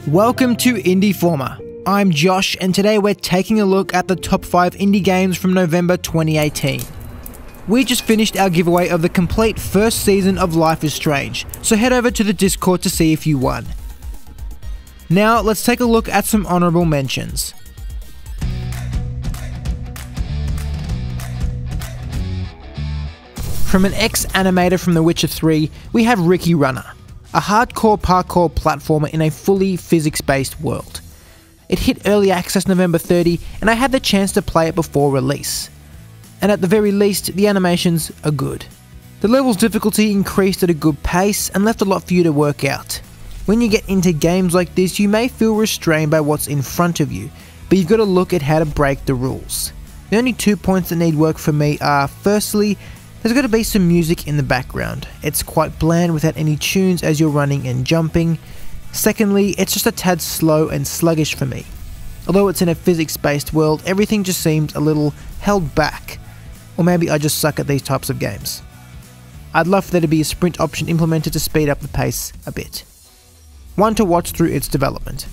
Welcome to Indieformer. I'm Josh, and today we're taking a look at the top 5 indie games from November 2018. We just finished our giveaway of the complete first season of Life is Strange, so head over to the Discord to see if you won. Now let's take a look at some honourable mentions. From an ex-animator from The Witcher 3, we have Ricky Runner, a hardcore parkour platformer in a fully physics-based world. It hit early access November 30, and I had the chance to play it before release. And at the very least, the animations are good. The level's difficulty increased at a good pace and left a lot for you to work out. When you get into games like this, you may feel restrained by what's in front of you, but you've got to look at how to break the rules. The only 2 points that need work for me are, firstly, there's got to be some music in the background. It's quite bland without any tunes as you're running and jumping. Secondly, it's just a tad slow and sluggish for me. Although it's in a physics-based world, everything just seems a little held back. Or maybe I just suck at these types of games. I'd love for there to be a sprint option implemented to speed up the pace a bit. One to watch through its development.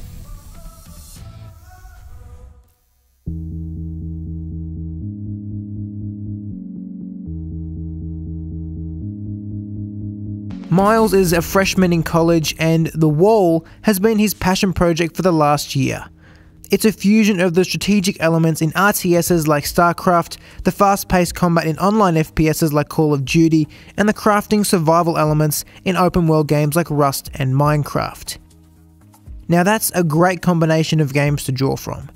Miles is a freshman in college, and The Wall has been his passion project for the last year. It's a fusion of the strategic elements in RTSs like StarCraft, the fast-paced combat in online FPSs like Call of Duty, and the crafting survival elements in open-world games like Rust and Minecraft. Now that's a great combination of games to draw from.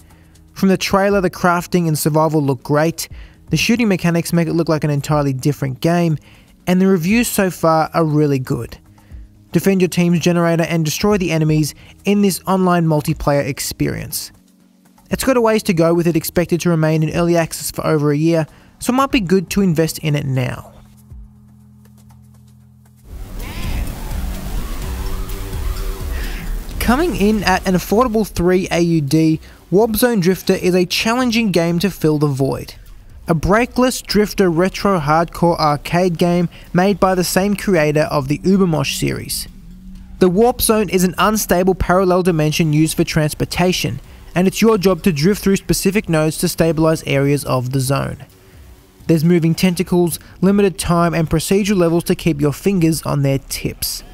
From the trailer, the crafting and survival look great, the shooting mechanics make it look like an entirely different game, and the reviews so far are really good. Defend your team's generator and destroy the enemies in this online multiplayer experience. It's got a ways to go with it expected to remain in early access for over a year, so it might be good to invest in it now. Coming in at an affordable 3 AUD, Warpzone Drifter is a challenging game to fill the void. A brakeless drifter retro hardcore arcade game made by the same creator of the Ubermosh series. The Warpzone is an unstable parallel dimension used for transportation, and it's your job to drift through specific nodes to stabilize areas of the zone. There's moving tentacles, limited time, and procedural levels to keep your fingers on their tips.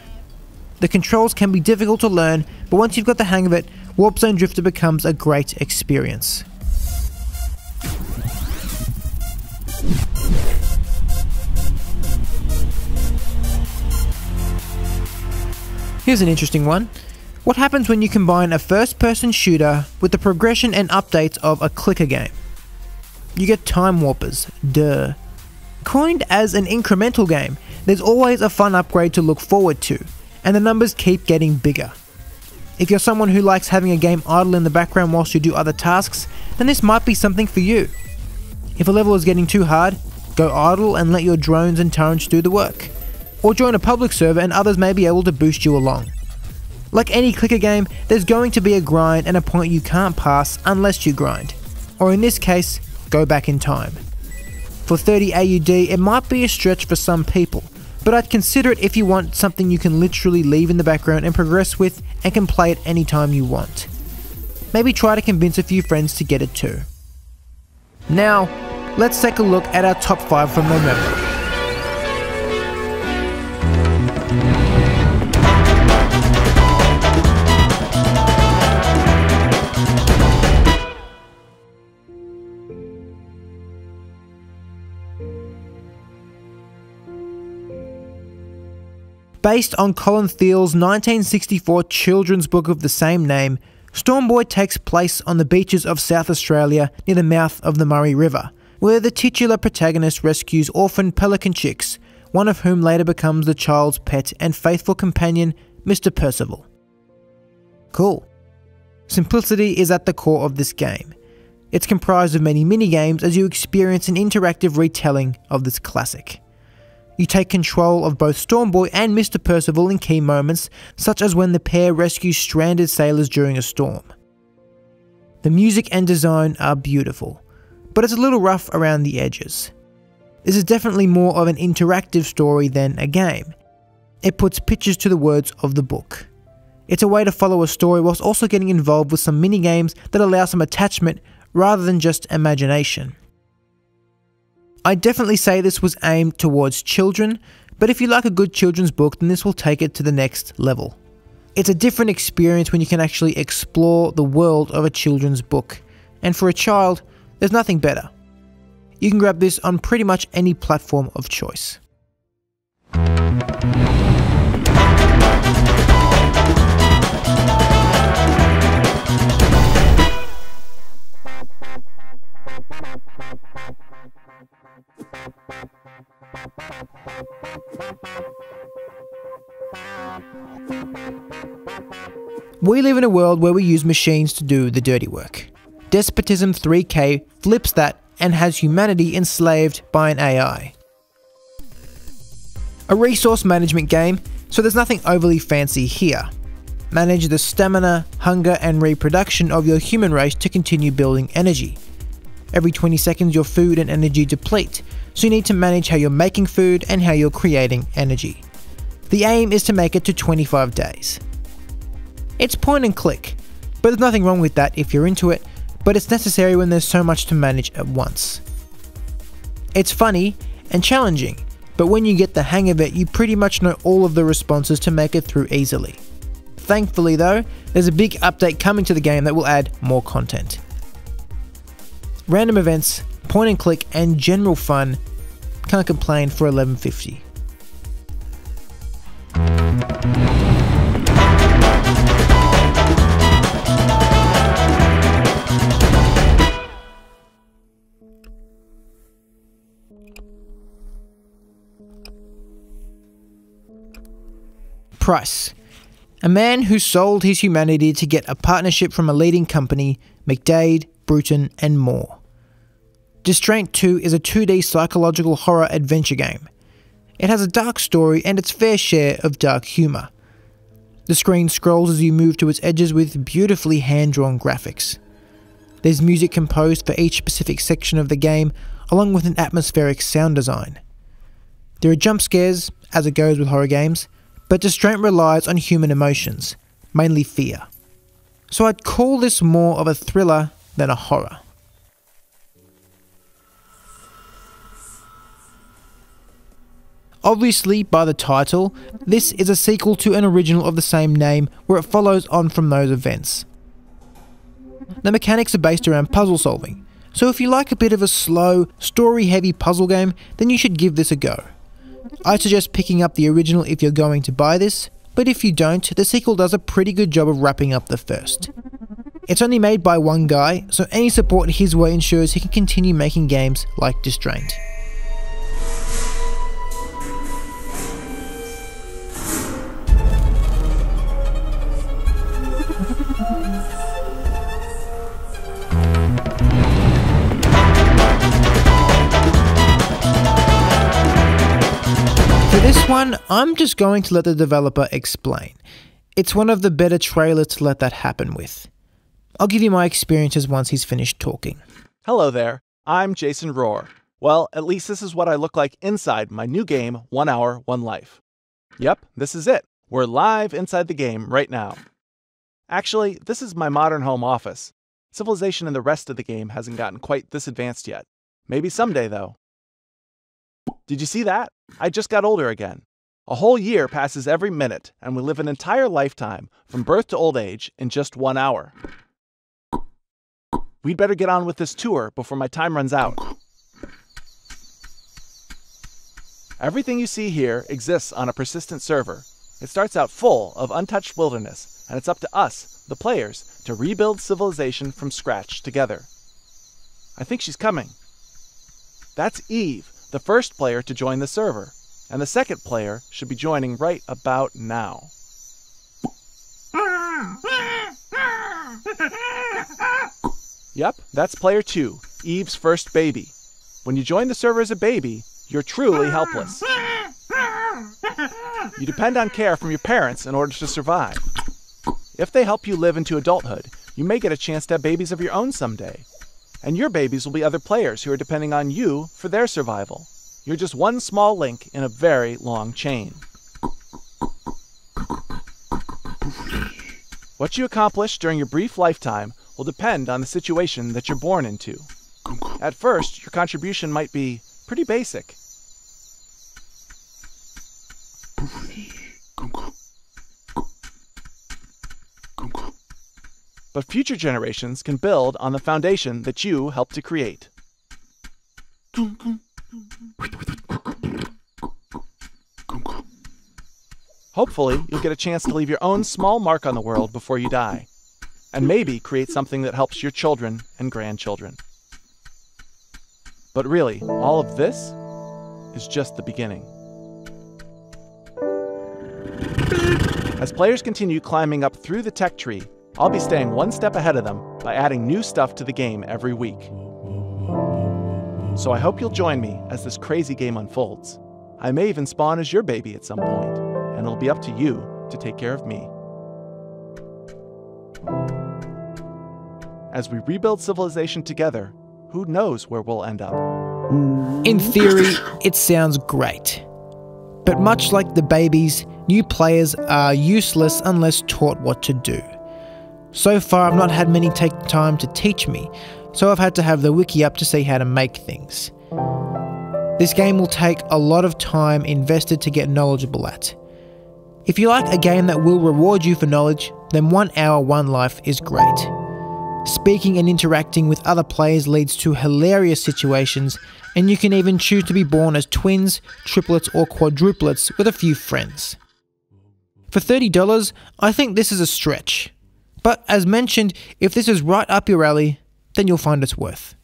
The controls can be difficult to learn, but once you've got the hang of it, Warpzone Drifter becomes a great experience. Here's an interesting one. What happens when you combine a first-person shooter with the progression and updates of a clicker game? You get Time Warpers, duh. Coined as an incremental game, there's always a fun upgrade to look forward to, and the numbers keep getting bigger. If you're someone who likes having a game idle in the background whilst you do other tasks, then this might be something for you. If a level is getting too hard, go idle and let your drones and turrets do the work. Or join a public server and others may be able to boost you along. Like any clicker game, there's going to be a grind and a point you can't pass unless you grind. Or in this case, go back in time. For 30 AUD, it might be a stretch for some people, but I'd consider it if you want something you can literally leave in the background and progress with and can play it anytime you want. Maybe try to convince a few friends to get it too. Now, let's take a look at our top 5 from November. Based on Colin Thiel's 1964 children's book of the same name, Stormboy takes place on the beaches of South Australia near the mouth of the Murray River, where the titular protagonist rescues orphaned pelican chicks, one of whom later becomes the child's pet and faithful companion, Mr. Percival. Cool. Simplicity is at the core of this game. It's comprised of many mini-games as you experience an interactive retelling of this classic. You take control of both Stormboy and Mr. Percival in key moments, such as when the pair rescues stranded sailors during a storm. The music and design are beautiful, but it's a little rough around the edges. This is definitely more of an interactive story than a game. It puts pictures to the words of the book. It's a way to follow a story whilst also getting involved with some mini-games that allow some attachment rather than just imagination. I'd definitely say this was aimed towards children, but if you like a good children's book, then this will take it to the next level. It's a different experience when you can actually explore the world of a children's book, and for a child, there's nothing better. You can grab this on pretty much any platform of choice. We live in a world where we use machines to do the dirty work. Despotism 3K flips that and has humanity enslaved by an AI. A resource management game, so there's nothing overly fancy here. Manage the stamina, hunger and reproduction of your human race to continue building energy. Every 20 seconds your food and energy deplete, so you need to manage how you're making food and how you're creating energy. The aim is to make it to 25 days. It's point and click, but there's nothing wrong with that if you're into it, but it's necessary when there's so much to manage at once. It's funny and challenging, but when you get the hang of it, you pretty much know all of the responses to make it through easily. Thankfully though, there's a big update coming to the game that will add more content. Random events, point and click and general fun, can't complain for $11.50. Price. A man who sold his humanity to get a partnership from a leading company, McDade, Bruton and more. Distraint 2 is a 2D psychological horror adventure game. It has a dark story and its fair share of dark humour. The screen scrolls as you move to its edges with beautifully hand-drawn graphics. There's music composed for each specific section of the game, along with an atmospheric sound design. There are jump scares, as it goes with horror games, but Distraint relies on human emotions, mainly fear. So I'd call this more of a thriller than a horror. Obviously, by the title, this is a sequel to an original of the same name where it follows on from those events. The mechanics are based around puzzle solving, so if you like a bit of a slow, story-heavy puzzle game, then you should give this a go. I'd suggest picking up the original if you're going to buy this, but if you don't, the sequel does a pretty good job of wrapping up the first. It's only made by one guy, so any support his way ensures he can continue making games like Distraint. For this one, I'm just going to let the developer explain. It's one of the better trailers to let that happen with. I'll give you my experiences once he's finished talking. Hello there, I'm Jason Rohr. Well, at least this is what I look like inside my new game, 1 Hour, 1 Life. Yep, this is it. We're live inside the game right now. Actually, this is my modern home office. Civilization in the rest of the game hasn't gotten quite this advanced yet. Maybe someday, though. Did you see that? I just got older again. A whole year passes every minute, and we live an entire lifetime, from birth to old age, in just 1 hour. We'd better get on with this tour before my time runs out. Everything you see here exists on a persistent server. It starts out full of untouched wilderness, and it's up to us, the players, to rebuild civilization from scratch together. I think she's coming. That's Eve, the first player to join the server, and the second player should be joining right about now. Yep, that's player 2, Eve's first baby. When you join the server as a baby, you're truly helpless. You depend on care from your parents in order to survive. If they help you live into adulthood, you may get a chance to have babies of your own someday. And your babies will be other players who are depending on you for their survival. You're just one small link in a very long chain. What you accomplish during your brief lifetime will depend on the situation that you're born into. At first, your contribution might be pretty basic. But future generations can build on the foundation that you helped to create. Hopefully, you'll get a chance to leave your own small mark on the world before you die, and maybe create something that helps your children and grandchildren. But really, all of this is just the beginning. As players continue climbing up through the tech tree, I'll be staying one step ahead of them by adding new stuff to the game every week. So I hope you'll join me as this crazy game unfolds. I may even spawn as your baby at some point, and it'll be up to you to take care of me. As we rebuild civilization together, who knows where we'll end up? In theory, it sounds great. But much like the babies, new players are useless unless taught what to do. So far, I've not had many take time to teach me, so I've had to have the wiki up to see how to make things. This game will take a lot of time invested to get knowledgeable at. If you like a game that will reward you for knowledge, then 1 hour, 1 life is great. Speaking and interacting with other players leads to hilarious situations, and you can even choose to be born as twins, triplets or quadruplets with a few friends. For $30, I think this is a stretch. But as mentioned, if this is right up your alley, then you'll find it's worth.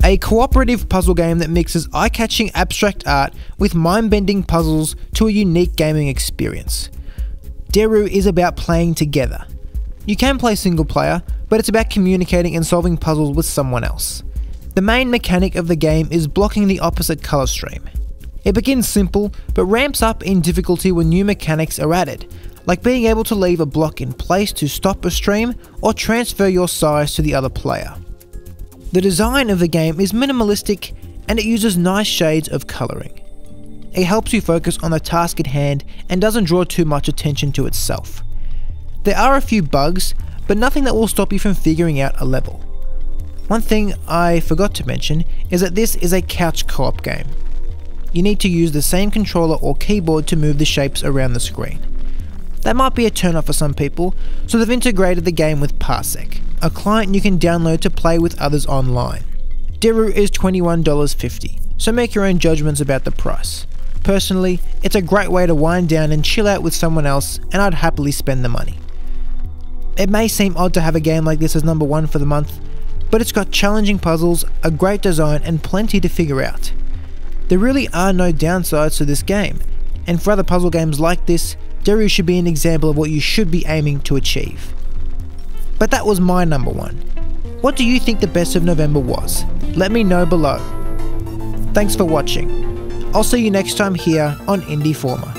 A cooperative puzzle game that mixes eye-catching abstract art with mind-bending puzzles to a unique gaming experience. Deru is about playing together. You can play single player, but it's about communicating and solving puzzles with someone else. The main mechanic of the game is blocking the opposite colour stream. It begins simple, but ramps up in difficulty when new mechanics are added, like being able to leave a block in place to stop a stream or transfer your size to the other player. The design of the game is minimalistic and it uses nice shades of colouring. It helps you focus on the task at hand and doesn't draw too much attention to itself. There are a few bugs, but nothing that will stop you from figuring out a level. One thing I forgot to mention is that this is a couch co-op game. You need to use the same controller or keyboard to move the shapes around the screen. That might be a turn off for some people, so they've integrated the game with Parsec, a client you can download to play with others online. Deru is $21.50, so make your own judgments about the price. Personally, it's a great way to wind down and chill out with someone else, and I'd happily spend the money. It may seem odd to have a game like this as number 1 for the month, but it's got challenging puzzles, a great design and plenty to figure out. There really are no downsides to this game, and for other puzzle games like this, Deru should be an example of what you should be aiming to achieve. But that was my number 1. What do you think the best of November was? Let me know below. Thanks for watching. I'll see you next time here on Indieformer.